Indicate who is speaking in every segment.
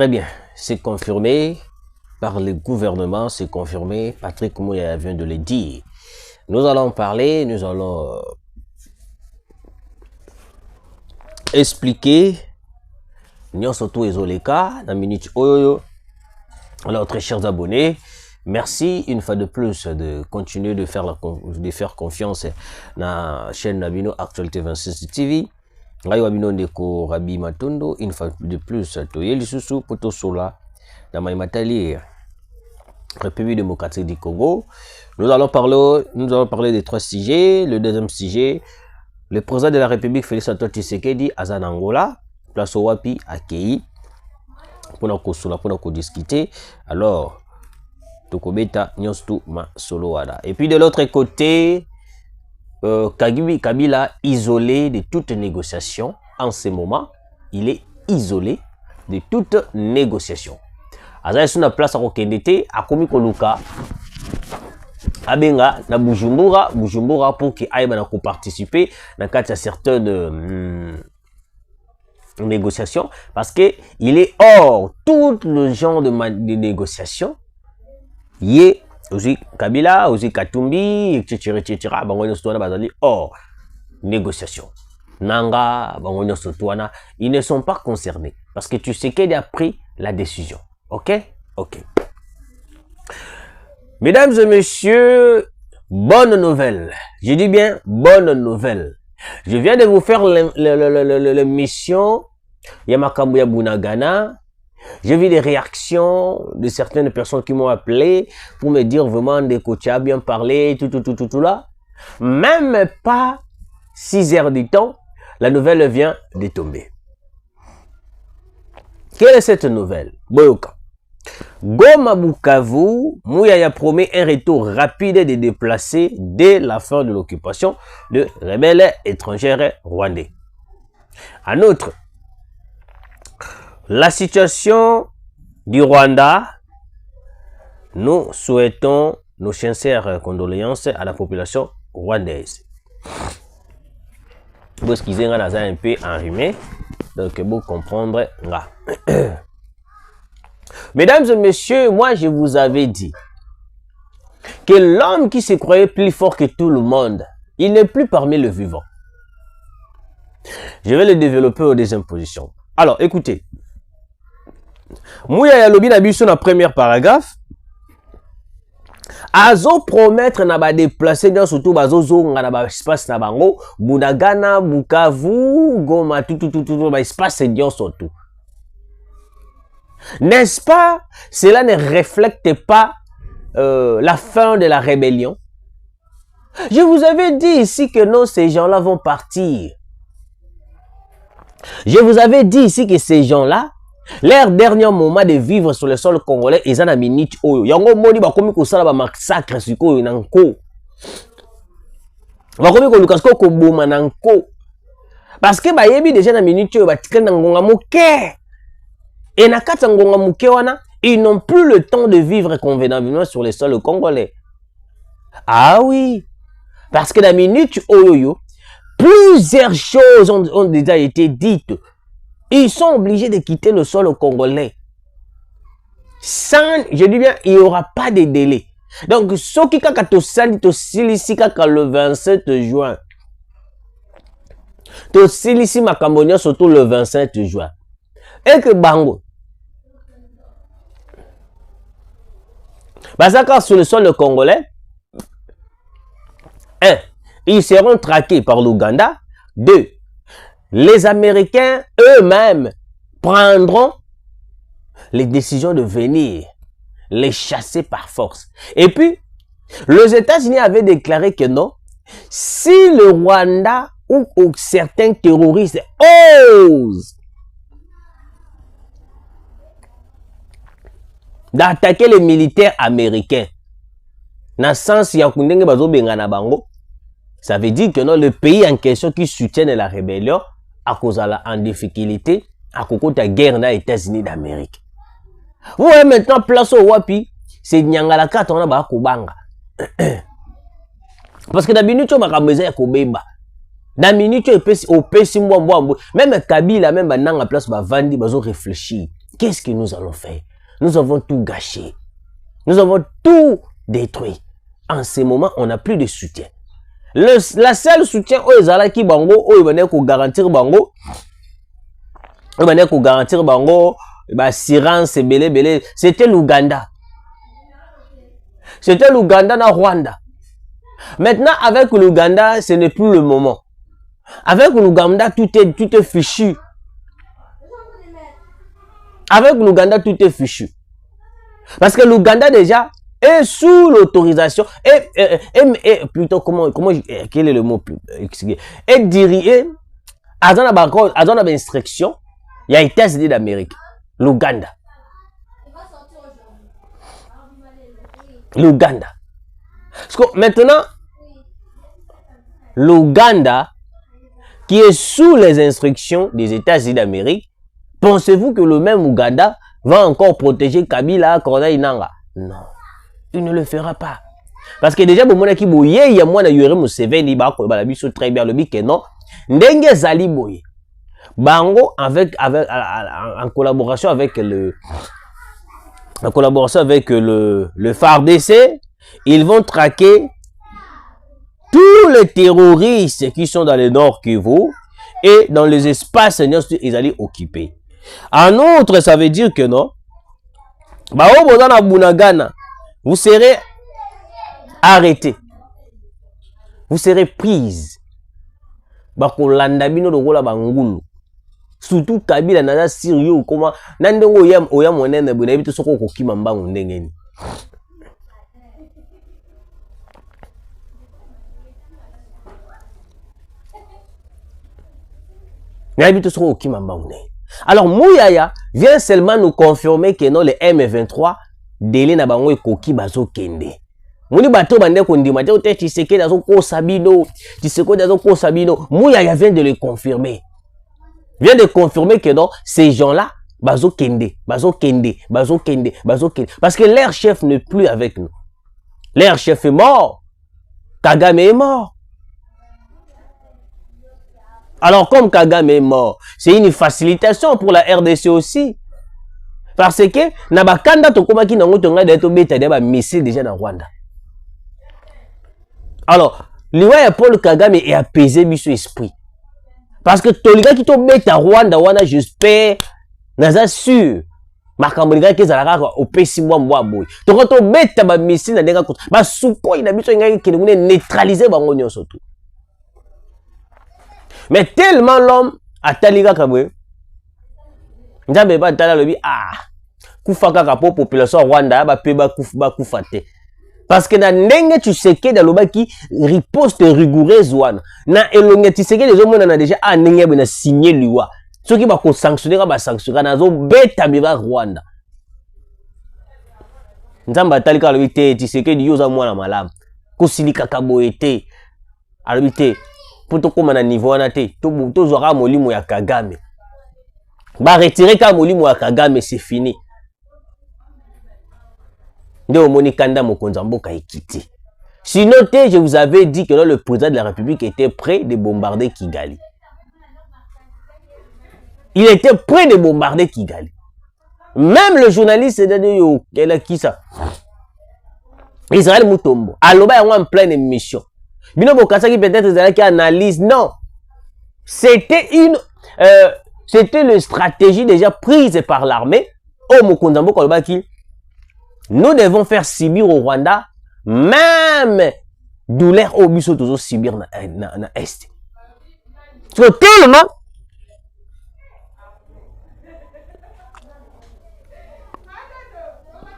Speaker 1: Très bien, c'est confirmé par le gouvernement, c'est confirmé. Patrick Mouya vient de le dire. Nous allons parler, nous allons expliquer. Nous surtout Ezoleka, la minute Oyoyo. Alors, très chers abonnés, merci une fois de plus de continuer de faire confiance à la chaîne Nabino Actualité 26 TV. Rayo Abino Ndeko Rabi Matondo, une fois de plus, Toyeli Susu, Poto Sola, dans Maïmatali, République démocratique du Congo. Nous allons parler des trois sujets. Le deuxième sujet, le président de la République, Félix Antoine Tshisekedi, Azan Angola, place au Wapi, à Kei, pour discuter. Alors, Tokobeta, Nyostu, Ma Soloada. Et puis de l'autre côté, Kabila isolé de toute négociation. En ce moment, il est isolé de toute négociation. Aza sur la place à Rokendete, à Komi Koluka, Abenga, na Bujumbura pour qu'il aille participer dans certaines négociations, parce que il est hors tout le genre de négociation. Il est aussi Kabila, aussi Katumbi, etc. Or, négociation. Nanga, ils ne sont pas concernés. Parce que tu sais qu'il a pris la décision. Ok? Ok. Mesdames et messieurs, bonne nouvelle. Je dis bien bonne nouvelle. Je viens de vous faire l'émission Yamakambuya Bunagana. J'ai vu des réactions de certaines personnes qui m'ont appelé pour me dire vraiment que tu as bien parlé, tout là. Même pas 6 heures du temps, la nouvelle vient de tomber. Quelle est cette nouvelle? Boyoka. Goma Bukavu, Mouyaya promet un retour rapide des déplacés dès la fin de l'occupation de rebelles étrangers rwandais. En outre, la situation du Rwanda, nous souhaitons nos sincères condoléances à la population rwandaise. Vous excusez, on a un peu enrhumé, donc vous comprendre là. Mesdames et messieurs, moi je vous avais dit que l'homme qui se croyait plus fort que tout le monde, il n'est plus parmi les vivants. Je vais le développer aux deuxième position. Alors, écoutez. Mouya Yalobi na biso na première paragraphe. Azo promettre na ba déplacer dans surtout bazo zonga na ba espace na bango, Bunagana, Bukavu, Goma tout ba espace dion surtout. N'est-ce pas? Cela ne reflète pas la fin de la rébellion. Je vous avais dit ici que non, ces gens-là vont partir. Je vous avais dit ici que ces gens-là, leur dernier moment de vivre sur le sol congolais, ils en ont mis oyo. Yango moni ba komi ko sala ba massacre siko nanko. Ba komi ko lukasko ko boma nanko. Parce que ba yebi déjà na minute oyo ba tikana ngonga moke. Et na kata ngonga moke wana, ils n'ont plus le temps de vivre convenablement sur le sol congolais. Ah oui. Parce que na minute oyo, plusieurs choses ont déjà été dites. Ils sont obligés de quitter le sol congolais. Sans, je dis bien, il n'y aura pas de délai. Donc, ce qui est le 27 juin. To silisi makambonia surtout le 27 juin. Et que bango. Parce que sur le sol congolais, 1. Ils seront traqués par l'Ouganda. 2. Les Américains eux-mêmes prendront les décisions de venir les chasser par force. Et puis, les États-Unis avaient déclaré que non, si le Rwanda ou certains terroristes osent d'attaquer les militaires américains, dans sens yakundenge bazo bengana bango, ça veut dire que non, le pays en question qui soutient la rébellion à cause de la en difficulté, à cause de la guerre dans les États-Unis d'Amérique. Vous voyez maintenant place au Wapi, c'est Nyangala 4 on a ba kubanga. Parce que d'habitude on m'a besoin ya kobeba. Na minute au pesi mwambo, même Kabila même bananga place ba vandi bazo réfléchir. qu'est-ce que nous allons faire? Nous avons tout gâché. Nous avons tout détruit. En ce moment, on n'a plus de soutien. La seule soutien, qui bango, garantir bango, garantir bango, assurance, belé, c'était l'Ouganda. C'était l'Ouganda na Rwanda. Maintenant, avec l'Ouganda, ce n'est plus le moment. Avec l'Ouganda, tout est fichu. Avec l'Ouganda, tout est fichu. Parce que l'Ouganda, déjà, est sous l'autorisation, et plutôt, quel est le mot plus expliqué? Est dirigé, à une instruction, il y a États-Unis d'Amérique. L'Ouganda. L'Ouganda. Parce que maintenant, l'Ouganda, qui est sous les instructions des États-Unis d'Amérique, pensez-vous que le même Ouganda va encore protéger Kabila, Corneille Nangaa? Non, il ne le fera pas. Parce que déjà, il y a moi, Yoweri Museveni, très bien le bic, non, Ndenge Zali Boye. Bango, en collaboration avec le FARDC, ils vont traquer tous les terroristes qui sont dans le Nord Kivu et dans les espaces ils allaient occuper. En outre, ça veut dire que non, vous serez arrêté, vous serez prise. Surtout Kabila naza sérieux comment nandengo oyam monene buna bitu soko kokima mbango ndengeni. Alors Mouyaya vient seulement nous confirmer que non, les M23 délai na bango ekoki bazo kende. Muni bato bande ko ndima te ote Tshisekedi azo ko sabino, Tshisekedi azo ko sabino. Mouyaya vient de le confirmer. Vient de confirmer que non, ces gens-là bazo kende. Parce que leur chef n'est plus avec nous. Leur chef est mort. Kagame est mort. Alors, comme Kagame est mort, c'est une facilitation pour la RDC aussi. Parce que, Nabakanda Tokomaki Nangotonga d'être bêta d'aba missile déjà dans Rwanda. Alors, l'Iwa Paul Kagame est apaisé son esprit. Parce que Toliga qui tombe bêta Rwanda, Rwanda, j'espère, Naza sûr. Makamboliga qui zalaka au PC moi boy. Donc, quand on bêta ba missile na denga contre, ba souko il a besoin qui nous neutraliser bango nyonso tout. Mais tellement l'homme a taliga kabwe. Nzambe ba tala lobi kufa kaka po population Rwanda ba pe ba kufa te. Parce que na ndenge tu sais que dans le qui riposte rigoureuse wana na elonge tu sais que les hommes na déjà ndenge ba signer loi. Ceux qui ba ko sanctionner ba sanctionner na zo beta biba Rwanda. Nzambe talika lobi te tu sais que yoza mwana malamu. Ko silika kaboete. Alobi te pour tout na niveau wana te to zora molimo ya Kagame ba retirer ka molimo ya Kagame c'est fini ndio moni kanda mokonza mboka ekiti. Sinon je vous avais dit que le président de la République était prêt de bombarder Kigali. Il était prêt de bombarder Kigali. Même le journaliste de qui ça Israël Mutombo aloba yango en pleine émission. Bino Bokasaki peut-être qui analyse. Non. C'était une stratégie déjà prise par l'armée. Oh Mokonzambo Kolobaki. Nous devons faire subir au Rwanda même douleur au biso toujours subir na est. So tellement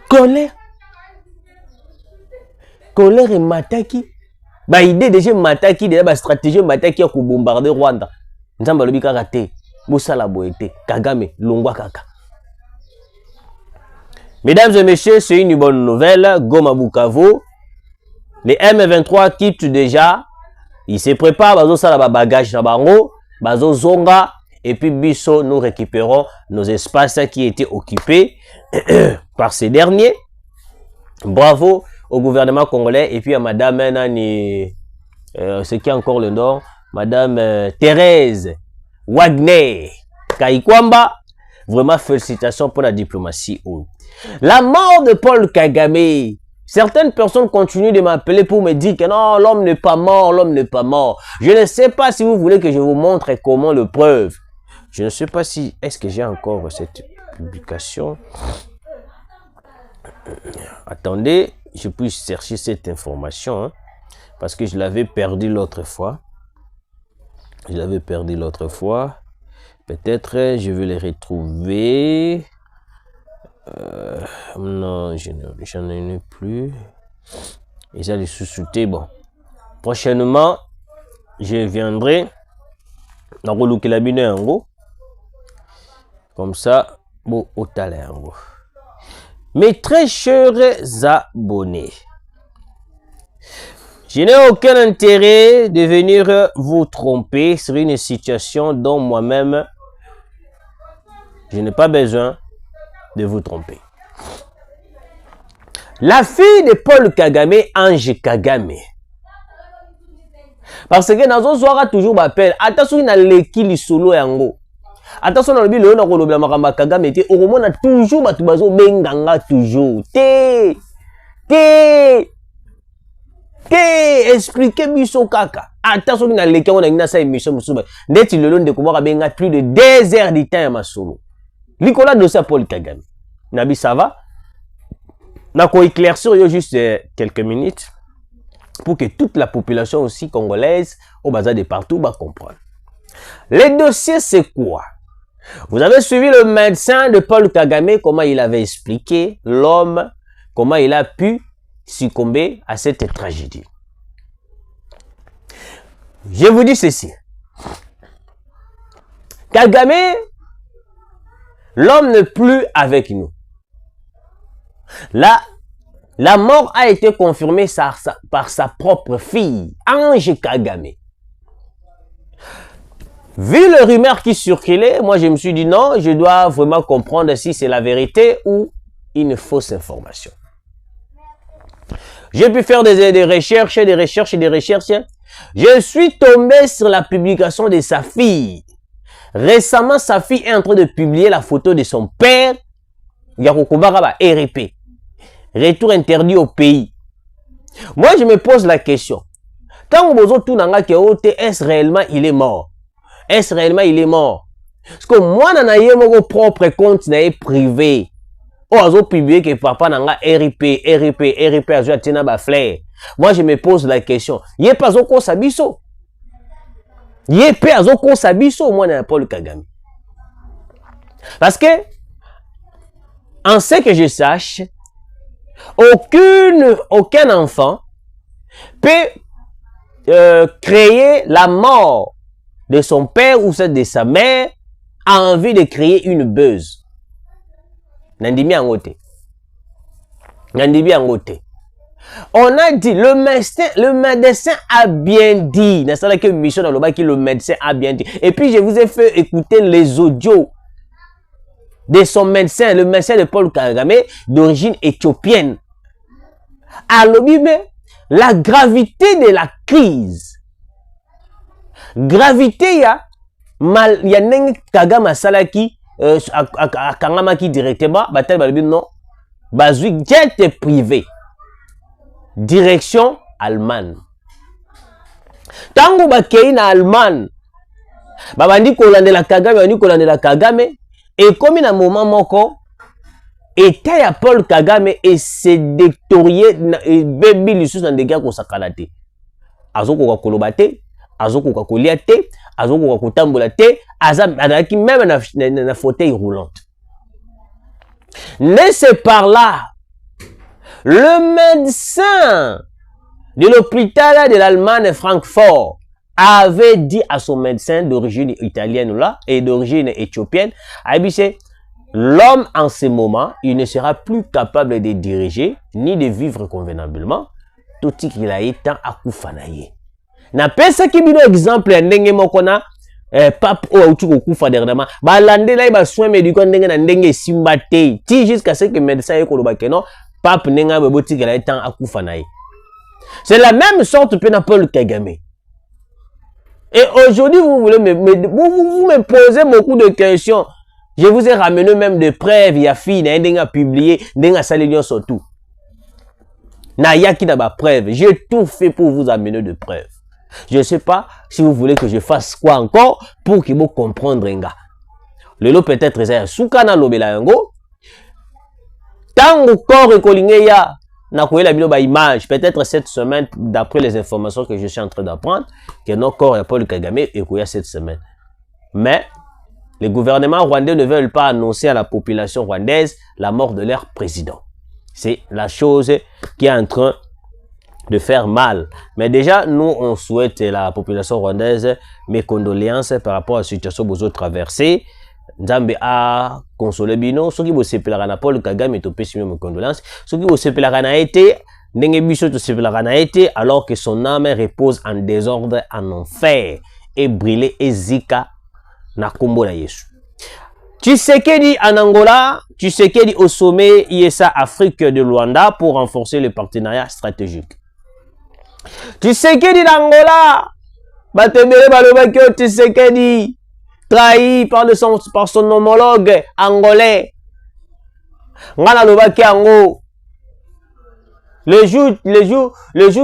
Speaker 1: colère et mataki. Ba idée déjà mataki déjà ba stratégie mataki pour bombarder Rwanda. Nzamba lobi kaka te, bosala boete, Kagame longwa kaka. Mesdames et messieurs, c'est une bonne nouvelle. Goma Bukavu, les M23 quittent déjà. Ils se préparent, bazo sala ba bagage na bango, bazo zonga et puis biso nous récupérons nos espaces qui étaient occupés par ces derniers. Bravo au gouvernement congolais et puis à madame Nani, ce qui est encore le nom, madame Thérèse Wagner Kaikwamba, vraiment félicitations pour la diplomatie. La mort de Paul Kagame. Certaines personnes continuent de m'appeler pour me dire que non, l'homme n'est pas mort, l'homme n'est pas mort. Je ne sais pas si vous voulez que je vous montre comment le preuve. Je ne sais pas si, est-ce que j'ai encore cette publication? Attendez, je puis chercher cette information, hein, parce que je l'avais perdu l'autre fois. Je l'avais perdu l'autre fois. Peut-être je vais les retrouver. Non, je n'en ai plus. Et ça les sous-souté. Bon. Prochainement, je viendrai dans le bine comme ça, bon, au talent. Mes très chers abonnés, je n'ai aucun intérêt de venir vous tromper sur une situation dont moi-même, je n'ai pas besoin de vous tromper. La fille de Paul Kagame, Ange Kagame. Parce que dans un soir, toujours m'appelle. Attention, il y a l'équilibre solo yango. Attention, dans le bilan, on a le Kagame. Au moins, on a toujours Batubazo Benganga, toujours. Expliquez-moi son caca. Attention, il y a l'équilibre, on a une émission. Dès que le long de Kouba Benga, plus de 2 heures de temps à ma solo. Nicolas de Paul Kagame. Nabi, ça va? On a éclaircir juste quelques minutes pour que toute la population aussi congolaise, au bazar de partout, va comprendre. Le dossier, c'est quoi? Vous avez suivi le médecin de Paul Kagame, comment il avait expliqué l'homme, comment il a pu succomber à cette tragédie. Je vous dis ceci. Kagame, l'homme n'est plus avec nous. Là, la mort a été confirmée par sa propre fille, Ange Kagame. Vu les rumeurs qui circulaient, moi je me suis dit non, je dois vraiment comprendre si c'est la vérité ou une fausse information. J'ai pu faire des recherches. Je suis tombé sur la publication de sa fille. Récemment, sa fille est en train de publier la photo de son père, Yakokobaraba RP. Retour interdit au pays. Moi, je me pose la question. Tant que est-ce réellement il est mort? Est-ce réellement il est mort? Parce que moi, je n'ai mon propre compte privé. Oh, publié que papa n'a RP, azotina ba flair. Moi, je me pose la question. Yé pas au sabiso. Yé pas au sabiso, moi, n'a pas le Kagame. Parce que, en ce que je sache, aucun enfant peut créer la mort de son père ou celle de sa mère a envie de créer une buzz. Nandimi Angote. Nandimi Angote. On a dit, le médecin a bien dit. N'est-ce pas que mission dans le bas qui le médecin a bien dit. Et puis je vous ai fait écouter les audios de son médecin, le médecin de Paul Kagame, d'origine éthiopienne. Alors, la gravité de la crise. Gravité, il y a Neng Kagame Salaki, à Kangamaki directement, non, Bazoui, jet privé. Direction Allemagne. Tango bakei na Allemagne. Babandi kolande la Kagame, bandi kolande la Kagame. Et comme il a un moment moko, était à Paul Kagame et s'est détorié et baby lui sous dans des gars qu'on s'akalate. Azoko ka kolobate, azoko ka koliate, azoko ka kotambolate, azam adaki même na fauteuil roulante. Laissez par là. Le médecin de l'hôpital de l'Allemagne Francfort avait dit à son médecin d'origine italienne là et d'origine éthiopienne, l'homme en ce moment, il ne sera plus capable de diriger ni de vivre convenablement, tout ce qu'il a été à Koufanaye. Na pesa ki bino exemple ndenge mokona pape o utuko kufa dernièrement ba landela ba soin médicaux ndenge na ndenge simbate ti jusqu'à ce que médecin ekoloba que non pape nenga beboti kala etan akufa nae. C'est la même sorte que Paul Kagame. Et aujourd'hui vous voulez vous me posez beaucoup de questions. Je vous ai ramené même des preuves, il y a fille, il a publié, il a salé surtout. Na yaki na ba preuve. J'ai tout fait pour vous amener de preuves. Je ne sais pas si vous voulez que je fasse quoi encore pour que vous compreniez. Le lot peut-être c'est soukana lobela yango. Tango corps ekolinge ya na koyela bino ba image peut-être cette semaine d'après les informations que je suis en train d'apprendre que nos corps ya Paul Kagame ekoya cette semaine. Mais les gouvernements rwandais ne veulent pas annoncer à la population rwandaise la mort de leur président. C'est la chose qui est en train de faire mal. Mais déjà, nous, on souhaite la population rwandaise mes condoléances par rapport à la situation que vous avez traversée. Nzambe a consolé bino. Ceux qui vous séparent na Paul Kagame et opé mes condoléances. Ceux qui vous séparent na été, n'engé biso te séparent na été, alors que son âme repose en désordre, en enfer, et brûlé et zika na kombo na Yesu. Tshisekedi en Angola, Tshisekedi au sommet ISA Afrique de Luanda pour renforcer le partenariat stratégique. Tshisekedi d'Angola, Batebele Balobakio Tshisekedi, trahi par son homologue angolais. Ngana Lobaki Ango. Le jour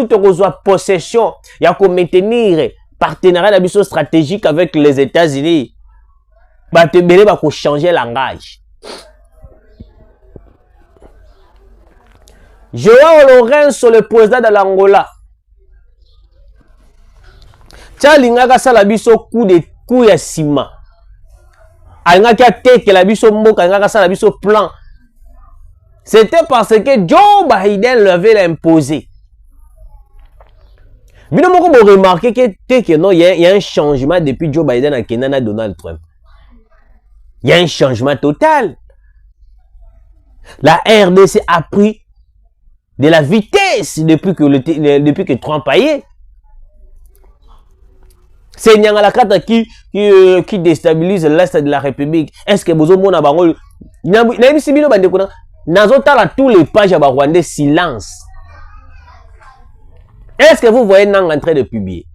Speaker 1: tu reçois possession, il y a qu'à maintenir partenariat d'ambition stratégique avec les États-Unis. Batebele va changer langage. Joao Lourenço, le président de l'Angola. Tchalinga sala biso coup ya sima. Alinga ki ateke la biso mboka, alinga sala biso plan. C'était parce que Joe Biden l'avait imposé. Mais nous avons remarqué que non, il y a un changement depuis Joe Biden à Kenana Donald Trump. Il y a un changement total. La RDC a pris de la vitesse depuis que Trump a eu. C'est Nyangala Kata qui déstabilise l'Est de la République. Est-ce que vous avez tous les pages à Rwandais silence? Est-ce que vous voyez Nang en train de publier?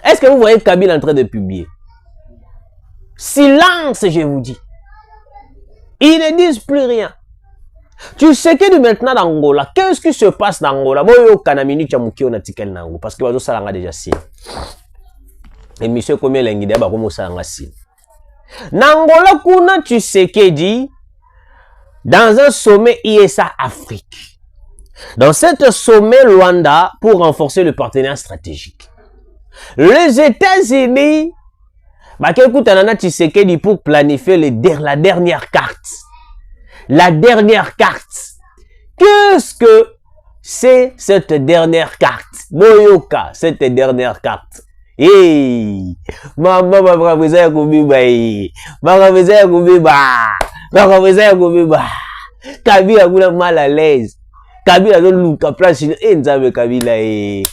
Speaker 1: Est-ce que vous voyez Kabila en train de publier? Silence, je vous dis. Ils ne disent plus rien. Tu sais que maintenant dans Angola, qu'est-ce qui se passe dans Angola? Parce que vous avez déjà signé. Et monsieur combien l'engidé ba comme ça en signé. Nangola kuna tu sais que dit dans un sommet ISA Afrique. Dans cet sommet Luanda pour renforcer le partenariat stratégique. Les États-Unis bah écoute Anana Tshisekedi pour planifier la dernière carte. La dernière carte. Qu'est-ce que c'est cette dernière carte? Boyoka, cette dernière carte. Hey, maman ma frère kubiba ma frère kubiba Kabila kuna mal à l'aise. Kabila do luka place nzabe Kabila et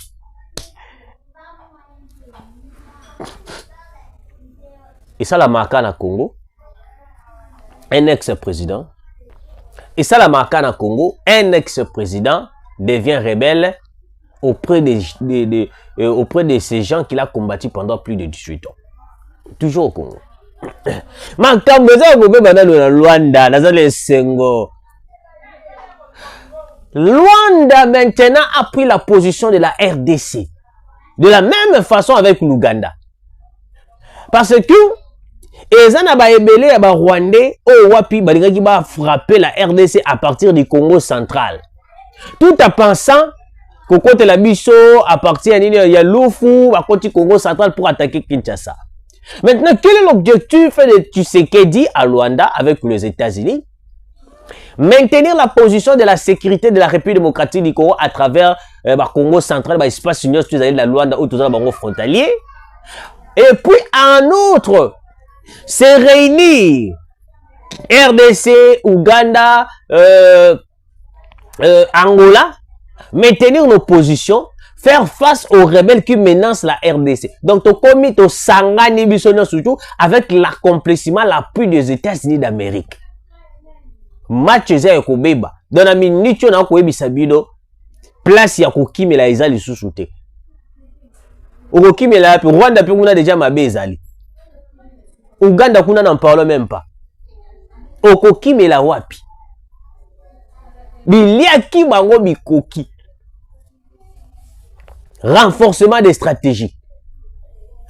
Speaker 1: ça la marque na Congo. Un ex-président. Et ça la marque na Congo. Un ex-président devient rebelle auprès de ces gens qu'il a combattu pendant plus de 18 ans. Toujours au Congo. Luanda maintenant a pris la position de la RDC. De la même façon avec l'Ouganda. Parce que Ezana ba ebele ba Rwandais au wapi balingaki ba frapper la RDC à partir du Congo central. Tout en pensant que côté la biso à partir il y a Lufu à côté Congo central pour attaquer Kinshasa. Maintenant, quel est l'objectif de Tshisekedi à Luanda avec les États-Unis? Maintenir la position de la sécurité de la République démocratique du Congo à travers le Congo central, l'espace union, la Luanda ou tout ça, frontalier. Et puis, en outre, c'est réunir RDC, Ouganda, Angola, maintenir nos positions, faire face aux rebelles qui menacent la RDC. Donc, tu commis au Sangani Bissona surtout avec l'accomplissement, l'appui des États-Unis d'Amérique. Match za ekobeba. Dans la minute on a koyebisa bido place ya kokimela ezali susu te. Okokimela pe Rwanda pe kuna déjà mabe ezali. Uganda kuna n'en parle même pas. Okoki mela wapi. Biliaki bango bikoki. Renforcement des stratégies.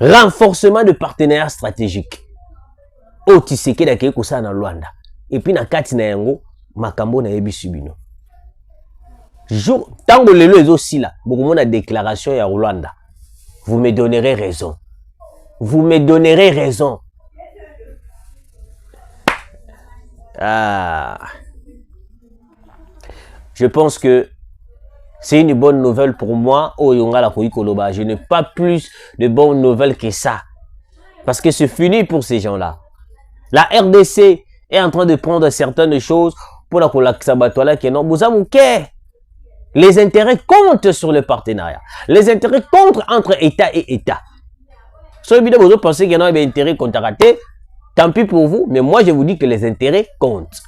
Speaker 1: Renforcement de partenariats stratégiques. O Tshisekedi akei kosala na Luanda. Et puis na kati na yango makambo na yebisu bino. Jour tango lelo ezo la bokomona déclaration ya Luanda. Vous me donnerez raison. Vous me donnerez raison. Ah. Je pense que c'est une bonne nouvelle pour moi. Je n'ai pas plus de bonnes nouvelles que ça. Parce que c'est fini pour ces gens-là. La RDC est en train de prendre certaines choses pour la Kolaksabatwala qui est non. Les intérêts comptent sur le partenariat. Les intérêts comptent entre État et État. Si vous pensez qu'il y a des intérêts contre raté, tant pis pour vous, mais moi je vous dis que les intérêts comptent.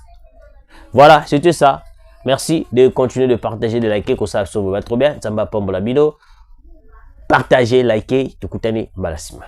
Speaker 1: Voilà, c'était ça. Merci de continuer de partager, de liker, que ça va trop bien. Zamba Pombola Bido. Partagez, likez, tukutani, malasima.